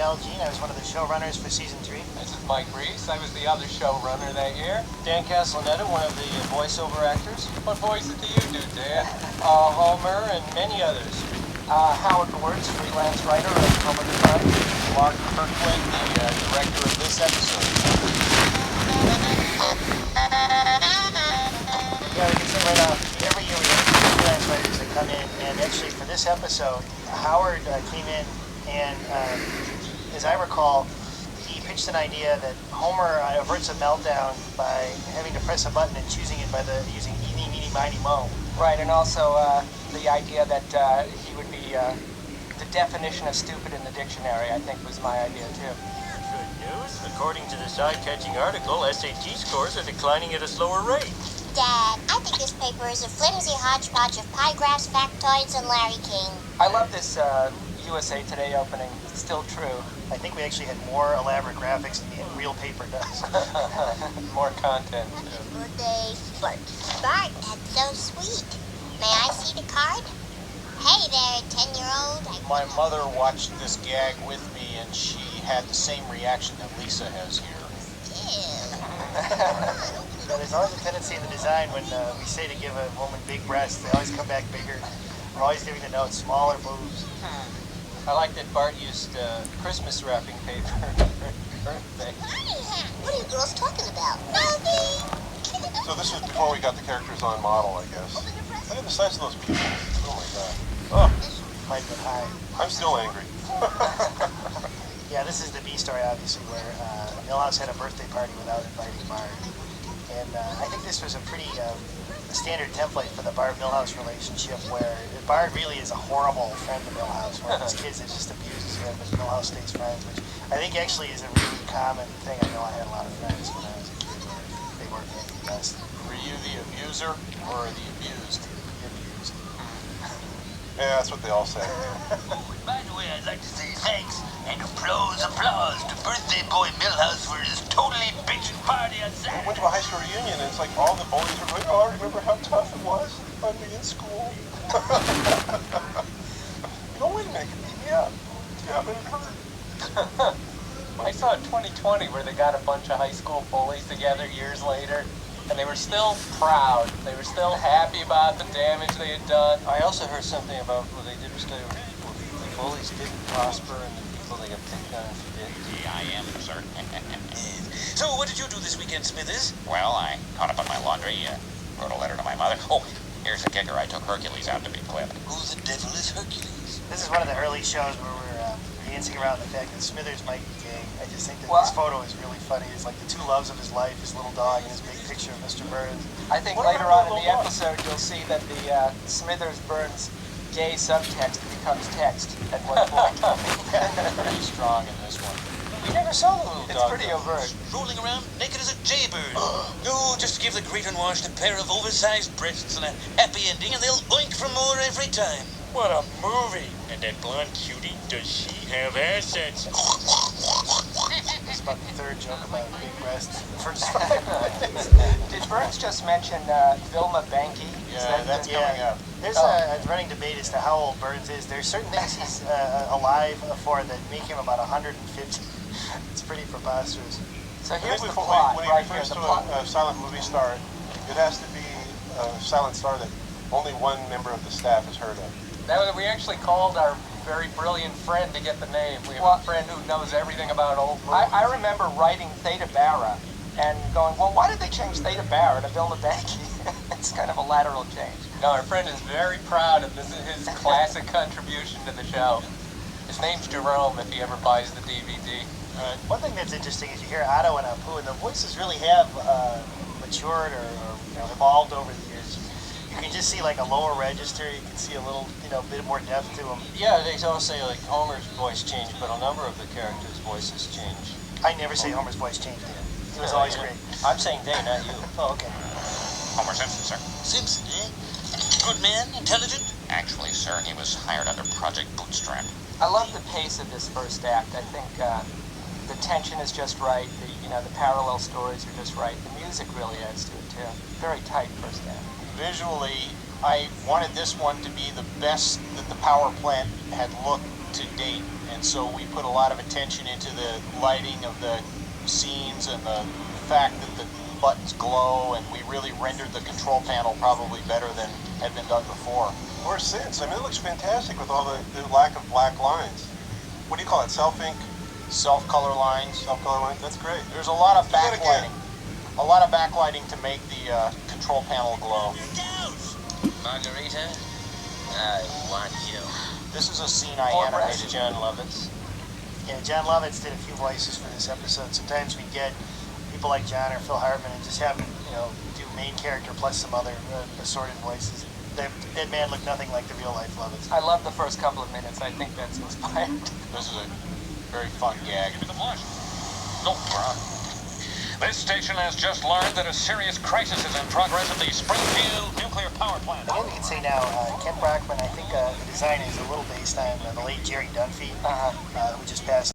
Al Jean. I was one of the showrunners for season 3. This is Mike Reese. I was the other showrunner that year. Dan Castellaneta, one of the voiceover actors. What voices do you do, Dan? Homer and many others. Howard Wertz, freelance writer of Homer the Time. Mark Kirkland, the director of this episode. Yeah, we can say right off, every year we have freelance writers that come in, and actually for this episode, Howard came in and, as I recall, he pitched an idea that Homer averts a meltdown by having to press a button and choosing it by using eeny, meeny, miny, mo. Right, and also the idea that he would be the definition of stupid in the dictionary, I think was my idea too. Good news. According to this eye-catching article, SAT scores are declining at a slower rate. Dad, I think this paper is a flimsy hodgepodge of pie graphs, factoids, and Larry King. I love this USA Today opening. It's still true. I think we actually had more elaborate graphics than the real paper does. More content. Good day, Bart. Bart, that's so sweet. May I see the card? Hey there, 10-year-old. My mother watched this gag with me, and she had the same reaction that Lisa has here. So there's always a tendency in the design when we say to give a woman big breasts, they always come back bigger. We're always giving the note smaller boobs. I like that Bart used Christmas wrapping paper for birthday. What are you girls talking about? Nothing. So this was before we got the characters on model, I guess. Look at the size of those people. Oh my god. Oh, Might be high. I'm still angry. Yeah, this is the B story, obviously, where Milhouse had a birthday party without inviting Bart. And I think this was a pretty standard template for the Bart-Milhouse relationship, where Bart really is a horrible friend to Milhouse, where his kids that just abuses him, but Milhouse stays friends, which I think actually is a really common thing. I know I had a lot of friends when I was a kid where they weren't really the best. Were you the abuser or the abused? Abused. Yeah, that's what they all say. By the way, I'd like to say thanks and applause to birthday boy Milhouse for his totally bitchin' party on I Saturday. went to a high school reunion, and it's like all the bullies were going, oh, remember how tough it was on me in school? Oh, wait a minute, you beat me up. Yeah, but it hurt. I saw 2020 where they got a bunch of high school bullies together years later, and they were still proud. They were still happy about the damage they had done. I also heard something about what they did was the bullies didn't prosper and the people they got picked on did. Yeah, I am, sir. So, what did you do this weekend, Smithers? Well, I caught up on my laundry, wrote a letter to my mother. Oh, here's the kicker. I took Hercules out to be clipped. Who the devil is Hercules? This is one of the early shows where we're dancing around the fact that Smithers might be gay. I just think that Well, this photo is really funny. It's like the two loves of his life, his little dog and his big picture of Mr. Burns. I think What later about on in the Little Boy? episode you'll see that the Smithers Burns gay subtext becomes text at one point. Pretty strong in this one. We never saw the little It's dog. pretty overt. Rolling around naked as a jaybird. No, just give the great unwashed a pair of oversized breasts and a happy ending, and they'll oink for more every time. What a movie! And that blonde cutie, does she have assets? It's about the third joke about big breasts in the first 5 minutes. Did Burns just mention Vilma Banky? Yeah, that's coming up. There's a running debate as to how old Burns is. There's certain things he's alive for that make him about 150. It's pretty preposterous. So I here's think the plot, when he right here, refers the to plot. a silent movie star, it has to be a silent star that only one member of the staff has heard of. We actually called our very brilliant friend to get the name. We have Well, a friend who knows everything about old movies. I remember writing Theta Barra and going, well, why did they change Theta Barra to Vilma Banky? It's kind of a lateral change. No, our friend is very proud of this. His classic contribution to the show. His name's Jerome if he ever buys the DVD. One thing that's interesting is you hear Otto and Apu, and the voices really have matured or evolved over the years. You can just see like a lower register. You can see a little, bit more depth to them. Yeah, they all say like Homer's voice changed, but a number of the characters' voices changed. I never say Homer's voice changed. It was always great. I'm saying they, not you. Oh, okay. Homer Simpson, sir. Simpson, eh? Good man, intelligent. Actually, sir, he was hired under Project Bootstrap. I love the pace of this first act. I think the tension is just right. The parallel stories are just right. The music really adds to it too. Very tight first act. Visually, I wanted this one to be the best that the power plant had looked to date. And so we put a lot of attention into the lighting of the scenes and the fact that the buttons glow, and we really rendered the control panel probably better than had been done before. Or since. I mean, it looks fantastic with all the lack of black lines. What do you call it? Self-ink? Self-color lines. Self-color lines? That's great. There's a lot of Do that again. backlighting. A lot of backlighting to make the control panel glow. Margarita, I want you. This is a scene I Or animated. John Lovitz. Yeah, John Lovitz did a few voices for this episode. Sometimes we get people like John or Phil Hartman and just have him, do main character plus some other assorted voices. That man looked nothing like the real life Lovitz. I love the first couple of minutes. I think that's inspired. This is a very fun gag. Give me the flush. No, Brown. This station has just learned that a serious crisis is in progress at the Springfield nuclear power plant. Again, we can say now, Kent Brockman, I think the design is a little based on the late Jerry Dunphy, who just passed